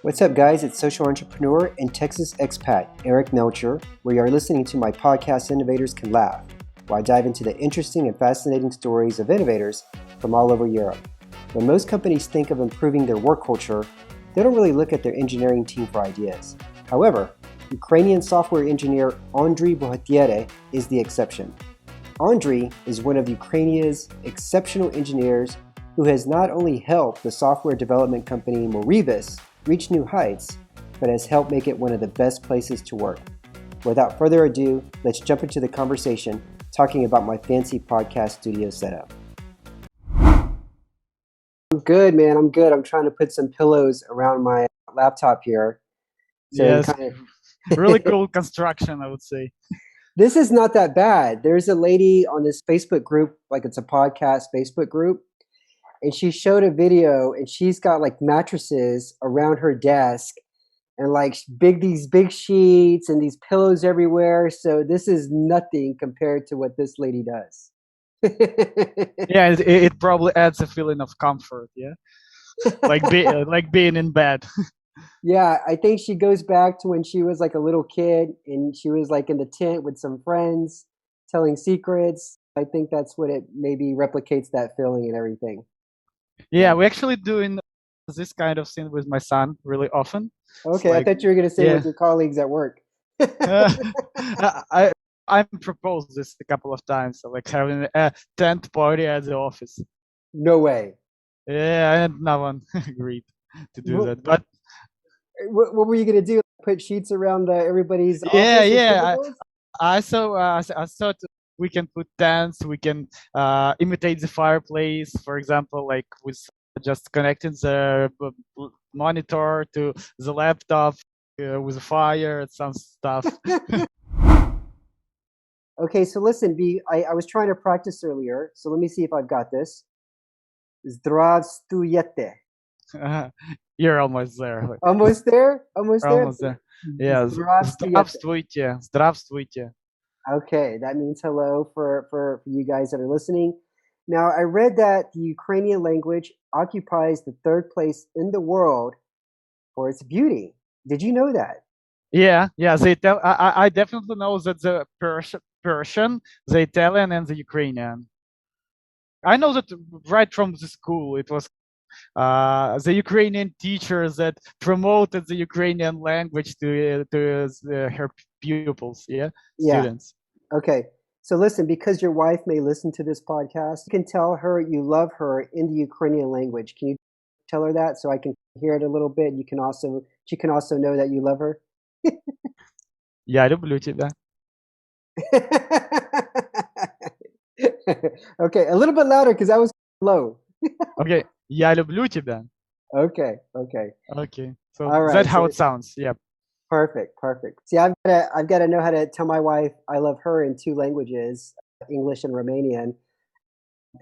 What's up, guys? It's social entrepreneur and Texas expat Eric Melcher, where you are listening to my podcast, Innovators Can Laugh, where I dive into the interesting and fascinating stories of innovators from all over Europe. When most companies think of improving their work culture, they don't really look at their engineering team for ideas. However, Ukrainian software engineer Andrii Bohatyr is the exception. Andrii is one of Ukrainia's exceptional engineers who has not only helped the software development company Morebis reach new heights, but has helped make it one of the best places to work. Without further ado, let's jump into the conversation talking about my fancy podcast studio setup. I'm good, man. I'm good. I'm trying to put some pillows around my laptop here. So yes, really cool construction, I would say. This is not that bad. There's a lady on this Facebook group, like it's a podcast Facebook group, and she showed a video and she's got like mattresses around her desk and like these big sheets and these pillows everywhere. So this is nothing compared to what this lady does. Yeah, it probably adds a feeling of comfort. Yeah, like being in bed. Yeah, I think she goes back to when she was like a little kid and she was like in the tent with some friends telling secrets. I think that's what it maybe replicates, that feeling and everything. Yeah, we're actually doing this kind of thing with my son really often. Okay, like, I thought you were going to say with your colleagues at work. I proposed this a couple of times, like having a tent party at the office. No way. Yeah, and no one agreed to do that. But what were you going to do? Put sheets around everybody's office? Yeah. I thought we can put tents. We can imitate the fireplace, for example, like with just connecting the monitor to the laptop with a fire and some stuff. Okay, so listen, I was trying to practice earlier, so let me see if I've got this. Zdravstuyete. You're almost there. Almost there? Almost there. Yeah. Здравствуйте. Здравствуйте. Okay, that means hello for you guys that are listening. Now, I read that the Ukrainian language occupies the third place in the world for its beauty. Did you know that? Yeah. I definitely know that the Persian, the Italian, and the Ukrainian. I know that right from the school. It was the Ukrainian teachers that promoted the Ukrainian language to her pupils, students. Okay, so listen, because your wife may listen to this podcast, you can tell her you love her in the Ukrainian language. Can you tell her that so I can hear it a little bit? She can also know that you love her. Я люблю тебя. Okay, a little bit louder because I was low. Okay, я люблю тебя. Okay. So that's how it sounds. Yeah. Perfect. See, I've got to know how to tell my wife I love her in two languages, English and Romanian,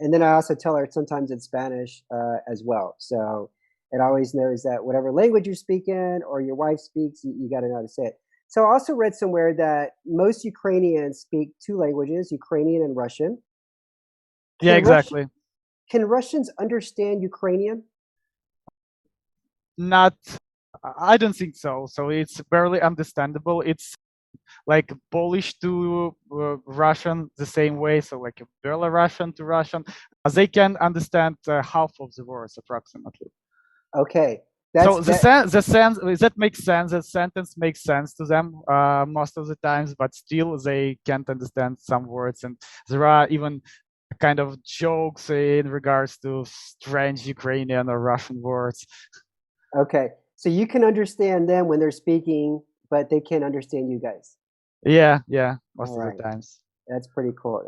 and then I also tell her sometimes in Spanish as well. So it always knows that whatever language you're speaking or your wife speaks, you got to know how to say it. So I also read somewhere that most Ukrainians speak two languages, Ukrainian and Russian. Yeah, exactly. Can Russians understand Ukrainian? I don't think so. So it's barely understandable. It's like Polish to Russian the same way. So like Belarusian to Russian, they can understand half of the words approximately. Okay. So the sense that makes sense. The sentence makes sense to them most of the times, but still they can't understand some words, and there are even kind of jokes in regards to strange Ukrainian or Russian words. Okay, so you can understand them when they're speaking, but they can't understand you guys. Yeah, most of the times. That's pretty cool.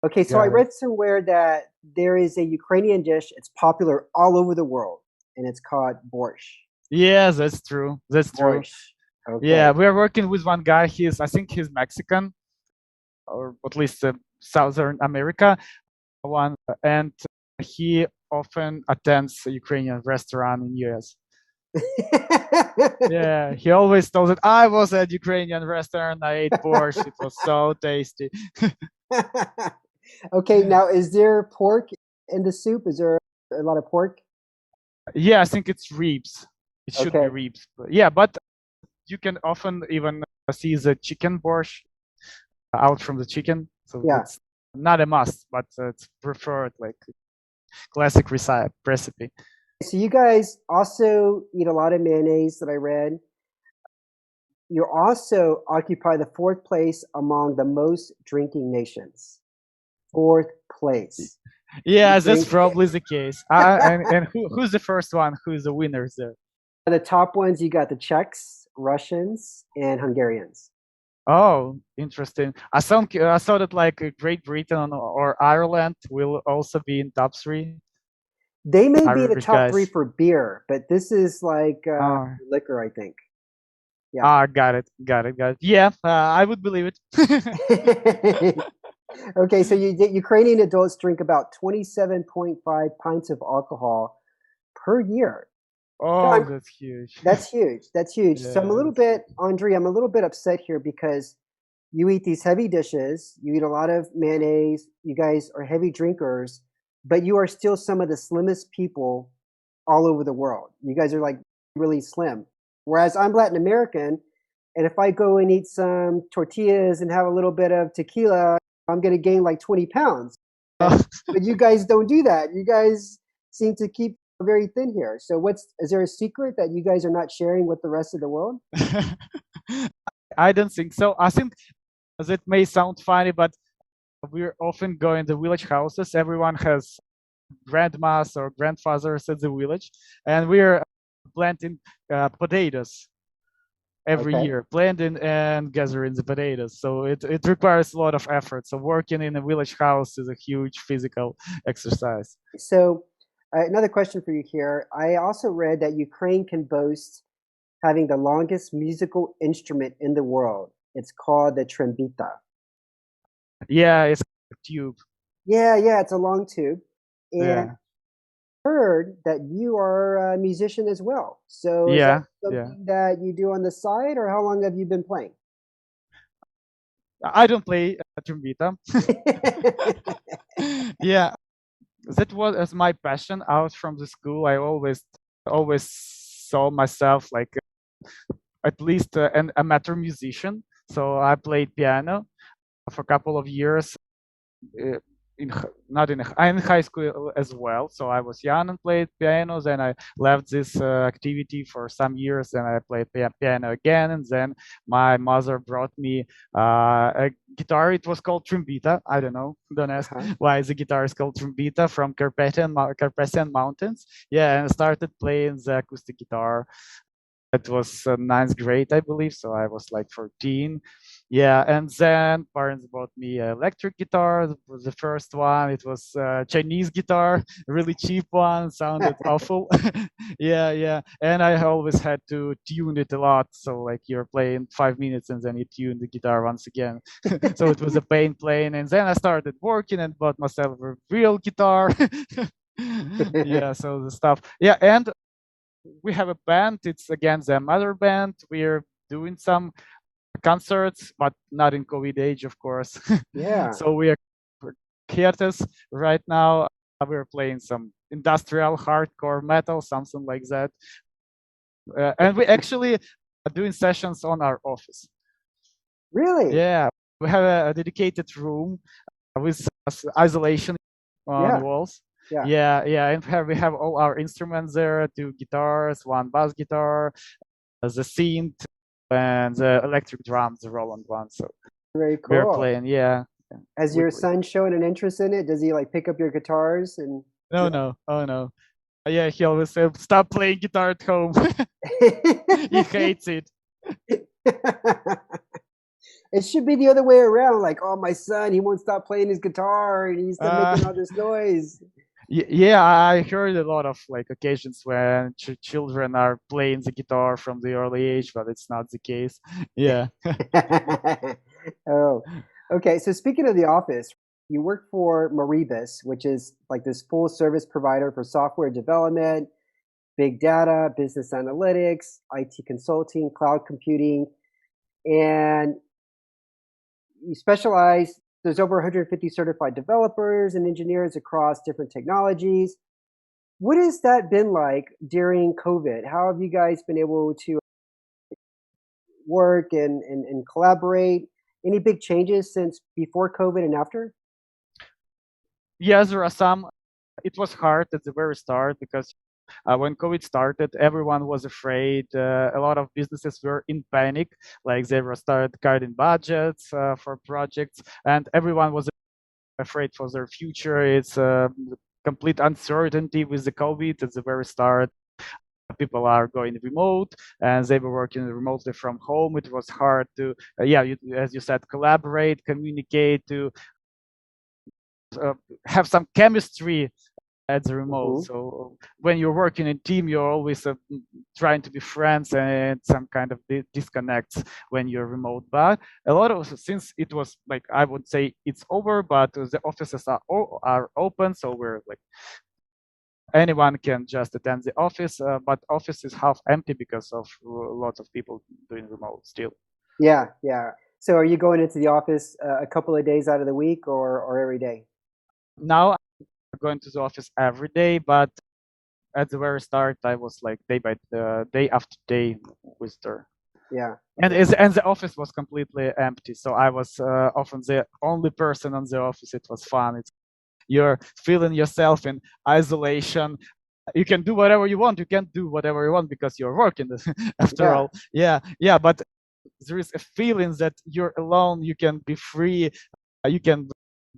Okay, so I read somewhere that there is a Ukrainian dish. It's popular all over the world, and it's called borscht. Yeah, that's true. True. Okay. Yeah, we're working with one guy. I think he's Mexican, or at least Southern America one, and he often attends a Ukrainian restaurant in US. Yeah, he always tells it. I was at Ukrainian restaurant. I ate borscht. It was so tasty. Okay, now is there pork in the soup? Is there a lot of pork? Yeah, I think it's ribs. It should be Okay. ribs. Yeah, but you can often even see the chicken borscht out from the chicken. So Yeah. it's not a must, but it's preferred, like classic recipe. So you guys also eat a lot of mayonnaise that I read. You also occupy the fourth place among the most drinking nations. Fourth place. You Yeah, that's drink. probably the case. And who's the first one? Who's the winners there? The top ones, you got the Czechs, Russians, and Hungarians. Oh, interesting. I saw that like Great Britain or Ireland will also be in top three. They may be the Irish top three guys. for beer, but this is like Oh, liquor, I think. Yeah. got it, got it, got it. Yeah, I would believe it. Okay, so Ukrainian adults drink about 27.5 pints of alcohol per year. So Oh, that's huge. that's huge. That's huge. So I'm a Yeah, little that's bit, huge. Andrii, I'm a little bit upset here because you eat these heavy dishes, you eat a lot of mayonnaise, you guys are heavy drinkers, but you are still some of the slimmest people all over the world. You guys are like really slim. Whereas I'm Latin American, and if I go and eat some tortillas and have a little bit of tequila, I'm going to gain like 20 pounds. Oh. But you guys don't do that. You guys seem to keep very thin here. So is there a secret that you guys are not sharing with the rest of the world? I don't think so. I think that may sound funny, but we're often going to village houses. Everyone has grandmas or grandfathers at the village, and we're planting potatoes every Okay. year, planting and gathering the potatoes. So it requires a lot of effort. So working in a village house is a huge physical exercise. So another question for you here. I also read that Ukraine can boast having the longest musical instrument in the world. It's called the trembita. Yeah, it's a tube. Yeah, it's a long tube. And Yeah, heard that you are a musician as well. So is that yeah, yeah. something that you do on the side, or how long have you been playing? I don't play trumpeta. Yeah, that was as my passion out from the school. I always saw myself like at least an amateur musician. So I played piano for a couple of years. Uh, not in in high school as well. So I was young and played piano. Then I left this activity for some years, and I played piano again. And then my mother brought me a guitar. It was called trumpeta. I don't know. Don't ask Uh-huh. why the guitar is called trumpeta, from Carpathian Mountains. Yeah, and I started playing the acoustic guitar. It was ninth grade, I believe, so I was like 14. Yeah, and then parents bought me an electric guitar. That was the first one. It was a Chinese guitar, really cheap one, sounded awful. Yeah, and I always had to tune it a lot. So like you're playing 5 minutes and then you tune the guitar once again. So it was a pain playing. And then I started working and bought myself a real guitar. Yeah, so the stuff. Yeah, and we have a band. It's again the mother band. We're doing some concerts, but not in COVID age, of course. Yeah. So we are hiatus right now. We're playing some industrial hardcore metal, something like that. And we actually are doing sessions on our office. Really? Yeah, we have a dedicated room with isolation on the Yeah. walls. Yeah. Yeah, and we have all our instruments there: two guitars, one bass guitar, the synth, and the electric drums, the Roland one. So Very we're cool. playing. Yeah, Has we your play. son shown an interest in it? Does he like pick up your guitars and No, no, oh no. Yeah, he always said, "Stop playing guitar at home." He hates it. It should be the other way around. Like, oh, my son, he won't stop playing his guitar and he's still Uh, making all this noise. yeah, I heard a lot of like occasions when children are playing the guitar from the early age, but it's not the case. Yeah. Oh, okay. So speaking of the office, you work for Morebis, which is like this full service provider for software development, big data, business analytics, IT consulting, cloud computing, and you specialize. There's over 150 certified developers and engineers across different technologies. What has that been like during COVID? How have you guys been able to work and collaborate? Any big changes since before COVID and after? Yes, there are some. It was hard at the very start because when COVID started, everyone was afraid. A lot of businesses were in panic, like they were started cutting budgets for projects, and everyone was afraid for their future. It's complete uncertainty with the COVID at the very start. People are going remote, and they were working remotely from home. It was hard to, as you said, collaborate, communicate, to uh, have some chemistry at the remote. Hmm. So when you're working in team, you're always trying to be friends, and some kind of disconnects when you're remote. But a lot of, since it was like, I would say it's over, but the offices are open, so we're like anyone can just attend the office. But office is half empty because of lots of people doing remote still. Yeah, yeah. So are you going into the office a couple of days out of the week or every day? Now I'm going to the office every day, but at the very start I was like day after day visitor. Yeah. And the office was completely empty, so I was often the only person in the office. It was fun. You're feeling yourself in isolation. You can do whatever you want. You can't do whatever you want because you're working after Yeah. all. Yeah, but there is a feeling that you're alone. You can be free. You can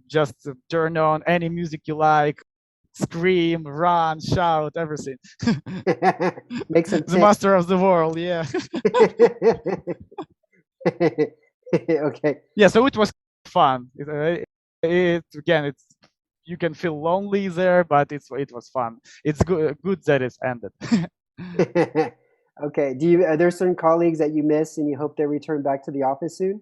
just turn on any music you like, scream, run, shout, everything. Make some The master of the world, yeah. Okay. Yeah, so it was fun. Again, it's, you can feel lonely there, but it was fun. It's good that it's ended. Okay. Are there certain colleagues that you miss and you hope they return back to the office soon?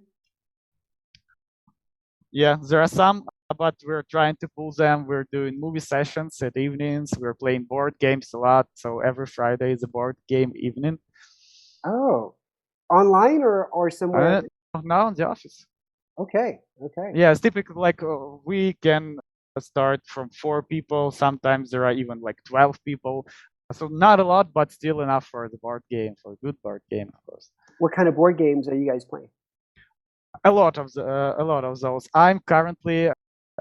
Yeah, there are some, but we're trying to pull them. We're doing movie sessions at evenings. We're playing board games a lot. So every Friday is a board game evening. Oh, online or somewhere? Now in the office. Okay. Okay. Yeah, it's typically like we can start from 4 people. Sometimes there are even like 12 people. So not a lot, but still enough for the board game, for a good board game, of course. What kind of board games are you guys playing? A lot of those. I'm currently.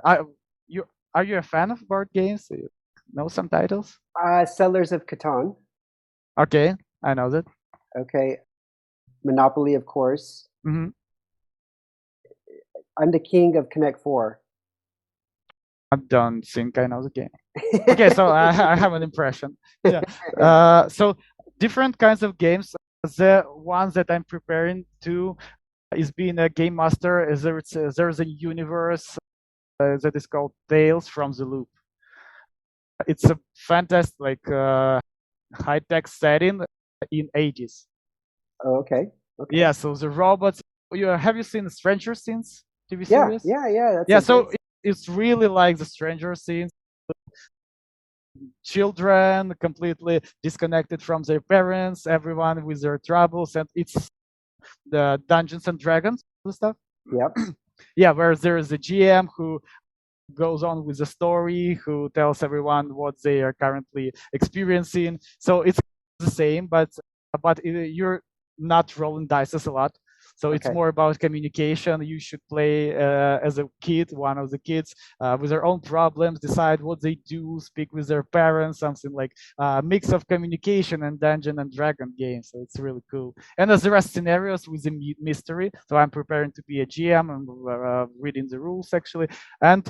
I you Are you a fan of board games? Do you know some titles? Settlers of Catan. Okay, I know that. Okay. Monopoly, of course. Hmm. I'm the king of Connect Four. I don't think I know the game. Okay, so I have an impression. Yeah. So different kinds of games. The ones that I'm preparing to is being a game master. There's a universe that is called Tales from the Loop. It's a fantastic, like high-tech setting in 80s. Oh, okay. Okay. Yeah. So the robots. Have you seen Stranger Things TV Yeah. series? Yeah. Yeah. That's Yeah. a So great. it's really like the Stranger Things. Children completely disconnected from their parents, everyone with their troubles, and it's the Dungeons and Dragons stuff. Yep. Yeah, where there is a GM who goes on with the story, who tells everyone what they are currently experiencing. So it's the same, but you're not rolling dice a lot. So it's Okay. more about communication. You should play as a kid, one of the kids, with their own problems, decide what they do, speak with their parents, something like a mix of communication and Dungeon and Dragon game. So it's really cool. And as there are scenarios with a mystery, so I'm preparing to be a GM and reading the rules actually. And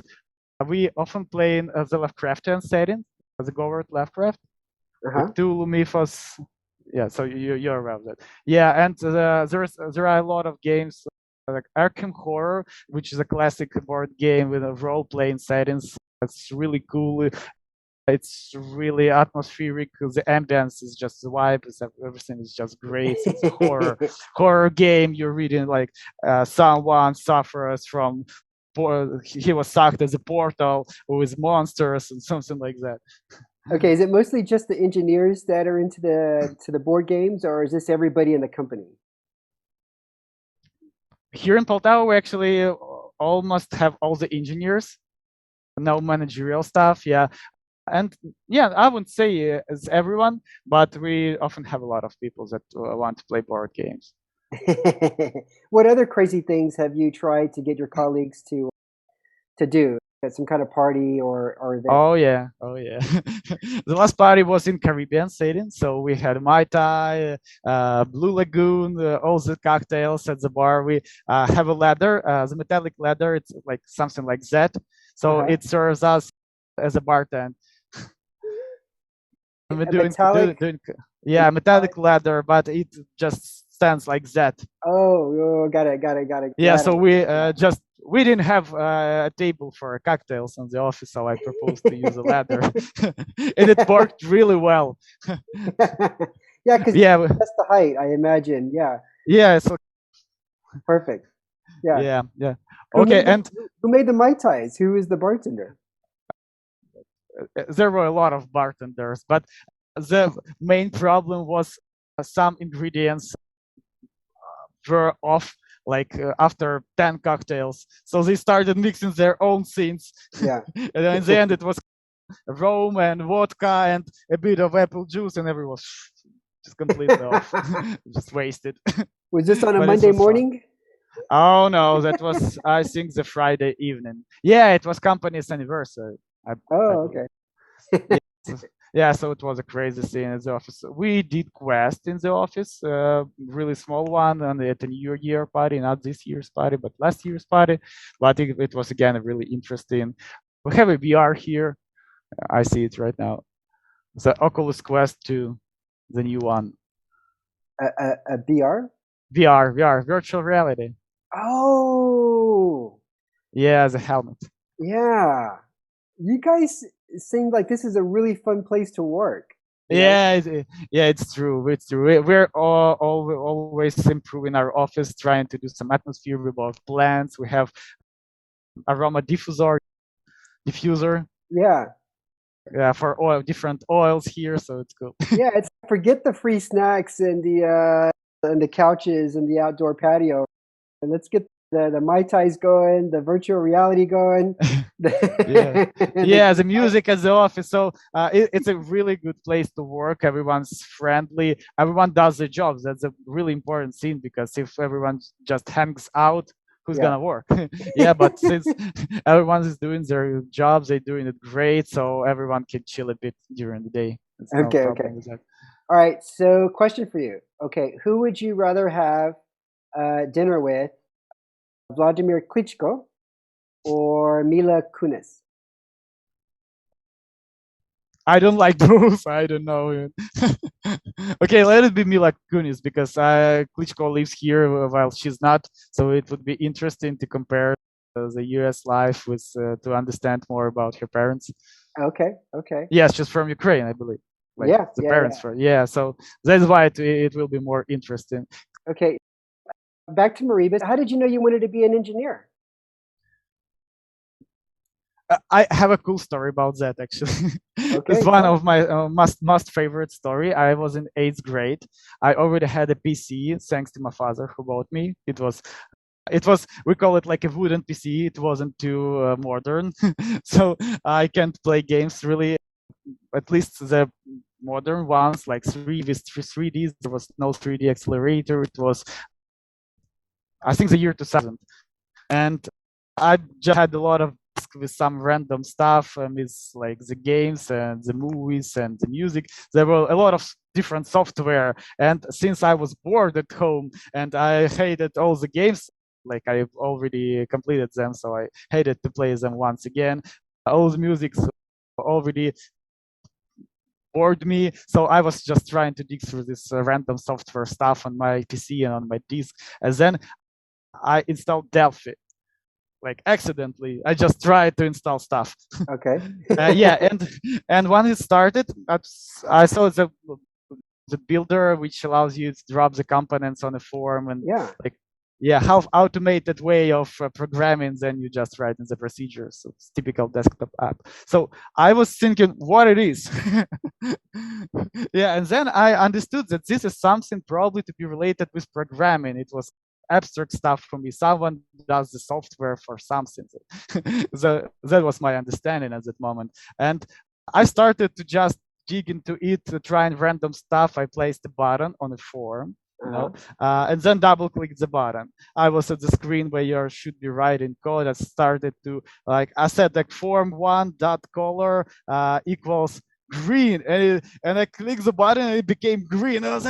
we often play in the Lovecraftian setting, the Govert Lovecraft, Uh-huh. Cthulhu mythos. Yeah, so you're aware of that. Yeah, and there are a lot of games like Arkham Horror, which is a classic board game with a role-playing settings. It's really cool. It's really atmospheric. The ambience is just the vibe. Everything is just great. It's a horror game. You're reading like someone suffers from. He was sucked as a portal with monsters and something like that. Okay. Is it mostly just the engineers that are into the board games, or is this everybody in the company? Here in Poltava, we actually almost have all the engineers, no managerial stuff. Yeah, And yeah, I wouldn't say as everyone, but we often have a lot of people that want to play board games. What other crazy things have you tried to get your colleagues to do at some kind of party or event? Oh yeah, oh yeah. The last party was in Caribbean setting, so we had Mai Tai, Blue Lagoon, all the cocktails at the bar. We have a ladder, the metallic ladder. It's like something like that, so Uh-huh. it serves us as a bartender. And we're A metallic. yeah, metallic ladder, but it just stands like that. Oh, got it, got it, got it. Yeah, Got so we it. we didn't have a table for cocktails in the office, so I proposed to use a ladder, and it worked really well. Yeah, because Yeah, that's the height, I imagine. Yeah, yeah, so perfect. Yeah. yeah, yeah. Who Okay, made and who made the Mai Tais? Who is the bartender? there were a lot of bartenders, but the main problem was some ingredients were off like after 10 cocktails, so they started mixing their own things. Yeah. And then in the end it was rum and vodka and a bit of apple juice, and everyone was just completely off, just wasted. Was this on a But it Monday was fun. morning? Oh no, that was I think the Friday evening. Yeah, it was company's anniversary. I Oh, believe. okay. Yeah, so it was a crazy scene in the office. We did quest in the office, really small one, and at a New Year party, not this year's party, but last year's party. But it was again really interesting. We have a VR here. I see it right now. The Oculus Quest 2, the new one. A BR? VR, virtual reality. Oh, Yeah, the helmet. yeah. You guys seem like this is a really fun place to work. Yeah, yeah, it's true. It's true. We're always improving our office, trying to do some atmosphere. We bought plants. We have aroma diffuser. Yeah. Yeah, for different oils here, so it's cool. Yeah, it's forget the free snacks and the couches and the outdoor patio. And let's get the Mai Tais going, the virtual reality going. Yeah, yeah, the music at the office. So it's a really good place to work. Everyone's friendly. Everyone does their jobs. That's a really important thing, because if everyone just hangs out, who's Yeah. gonna work? Yeah, but since everyone is doing their jobs, they're doing it great, so everyone can chill a bit during the day. There's no Okay, problem okay. with that. All right. So, question for you. Okay, who would you rather have dinner with, Vladimir Klitschko or Mila Kunis? I don't like those. I don't know. Okay, let it be Mila Kunis, because Klitschko lives here while she's not. So it would be interesting to compare the U.S. life with to understand more about her parents. Okay, okay. Yes, she's from Ukraine, I believe. Like Yeah, the yeah, parents yeah. from. Yeah, so that's why it will be more interesting. Okay, back to Morebis. How did you know you wanted to be an engineer? I have a cool story about that actually. It's Okay, one tell me. of my must favorite story. I was in 8th grade. I already had a PC thanks to my father who bought me. It was we call it like a wooden PC. It wasn't too modern, so I can't play games really. At least the modern ones, like 3D. There was no 3D accelerator. It was, I think, the year 2000, and I just had a lot of with some random stuff, with like the games and the movies and the music. There were a lot of different software, and since I was bored at home and I hated all the games, like I've already completed them, so I hated to play them once again. All the music already bored me, so I was just trying to dig through this random software stuff on my PC and on my disk, and then I installed Delphi, like accidentally. I just tried to install stuff. Okay. Yeah, and when it started, I saw the builder, which allows you to drop the components on a form, and Yeah. like, yeah, how automated way of programming. Then you just write in the procedures. So it's typical desktop app. So I was thinking what it is. Yeah, and then I understood that this is something probably to be related with programming. It was abstract stuff for me. Someone does the software for something. So that was my understanding at that moment. And I started to just dig into it, to try and random stuff. I placed a button on a form, and then double click the button. I was at the screen where you should be writing code. I started to I said like form one dot color equals green, and I clicked the button and it became green. I was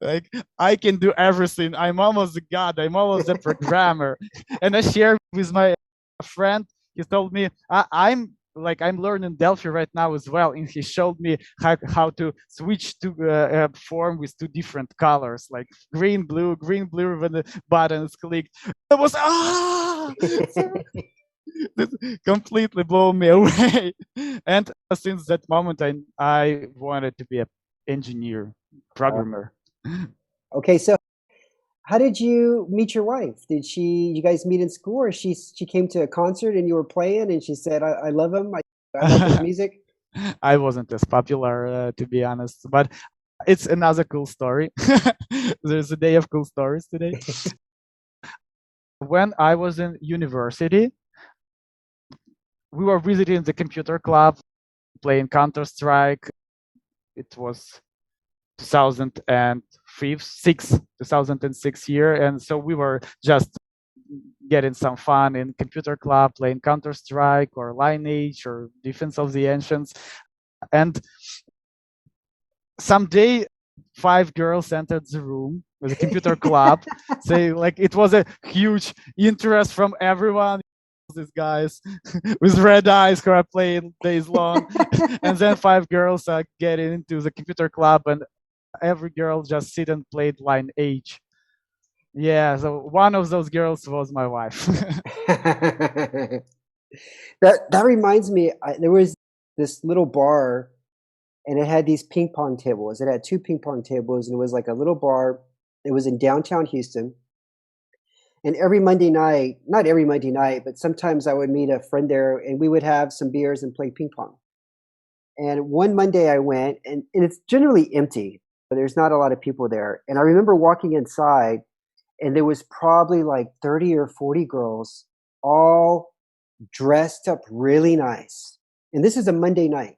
like, I can do everything. I'm almost a god. I'm almost a programmer. And I shared with my friend. He told me I'm learning Delphi right now as well, and he showed me how to switch to form with two different colors, like green, blue when the button is clicked. I was this completely blew me away. And since that moment, I wanted to be an engineer, programmer. Okay, so how did you meet your wife? Did you guys meet in school, or she came to a concert and you were playing and she said, I love him, I like his music? I wasn't as popular, to be honest, but it's another cool story. There's a day of cool stories today. When I was in university, we were visiting the computer club, playing Counter-Strike. It was 2006 year, and so we were just getting some fun in computer club, playing Counter-Strike or Lineage or Defense of the Ancients. And someday 5 girls entered the room with a computer club. Say like it was a huge interest from everyone. These guys with red eyes who are playing days long. And then 5 girls are getting into the computer club, and every girl just sit and played Lineage. Yeah, so one of those girls was my wife. That reminds me, there was this little bar, and it had these ping pong tables. It had 2 ping pong tables, and it was like a little bar. It was in downtown Houston. And every Monday night, not every Monday night, but sometimes I would meet a friend there, and we would have some beers and play ping pong. And one Monday I went, and it's generally empty. There's not a lot of people there. And I remember walking inside, and there was probably like 30 or 40 girls, all dressed up really nice. And this is a Monday night.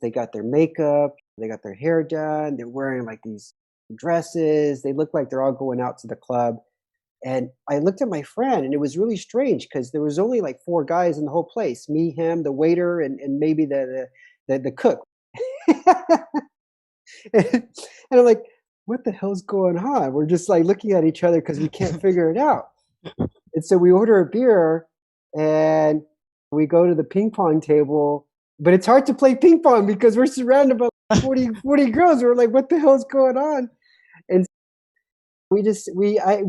They got their makeup, they got their hair done, they're wearing like these dresses. They look like they're all going out to the club. And I looked at my friend, and it was really strange because there was only like 4 guys in the whole place. Me, him, the waiter, and maybe the cook. And I'm like, what the hell's going on? We're just like looking at each other because we can't figure it out. And so we order a beer and we go to the ping pong table, but it's hard to play ping pong because we're surrounded by 40 girls. We're like, what the hell's going on? And we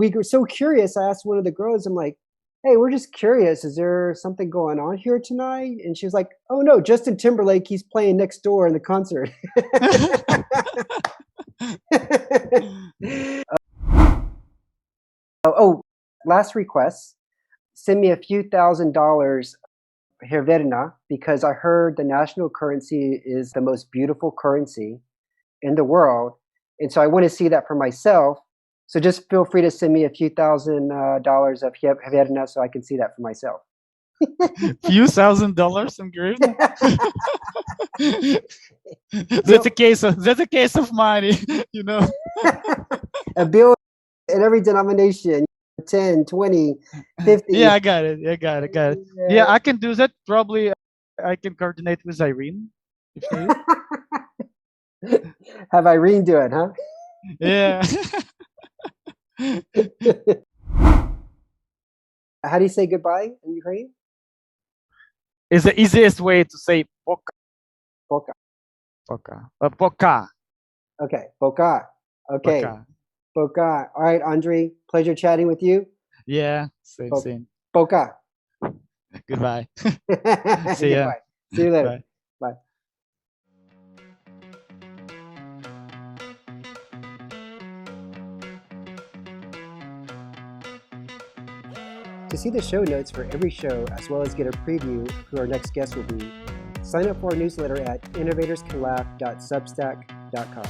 were so curious. I asked one of the girls, I'm like, hey, we're just curious. Is there something going on here tonight? And she was like, oh no, Justin Timberlake, he's playing next door in the concert. Last request. Send me a few $1,000s hryvnia, because I heard the national currency is the most beautiful currency in the world. And so I want to see that for myself. So just feel free to send me a few $1,000s of hryvnia so I can see that for myself. Few $1,000s in hryvnia? That's a case of money, you know. A bill in every denomination, 10, 20, 50. Yeah, I got it. Yeah, I can do that. Probably I can coordinate with Irene. If you have Irene do it, huh? Yeah. How do you say goodbye in Ukrainian? It's the easiest way to say poka. Poka. Poka. Okay, poka. Okay. Poka. All right, Andrii, pleasure chatting with you. Yeah, same. Poka. Goodbye. See ya. See you later. Bye. To see the show notes for every show, as well as get a preview of who our next guest will be, sign up for our newsletter at innovatorscanlaugh.substack.com.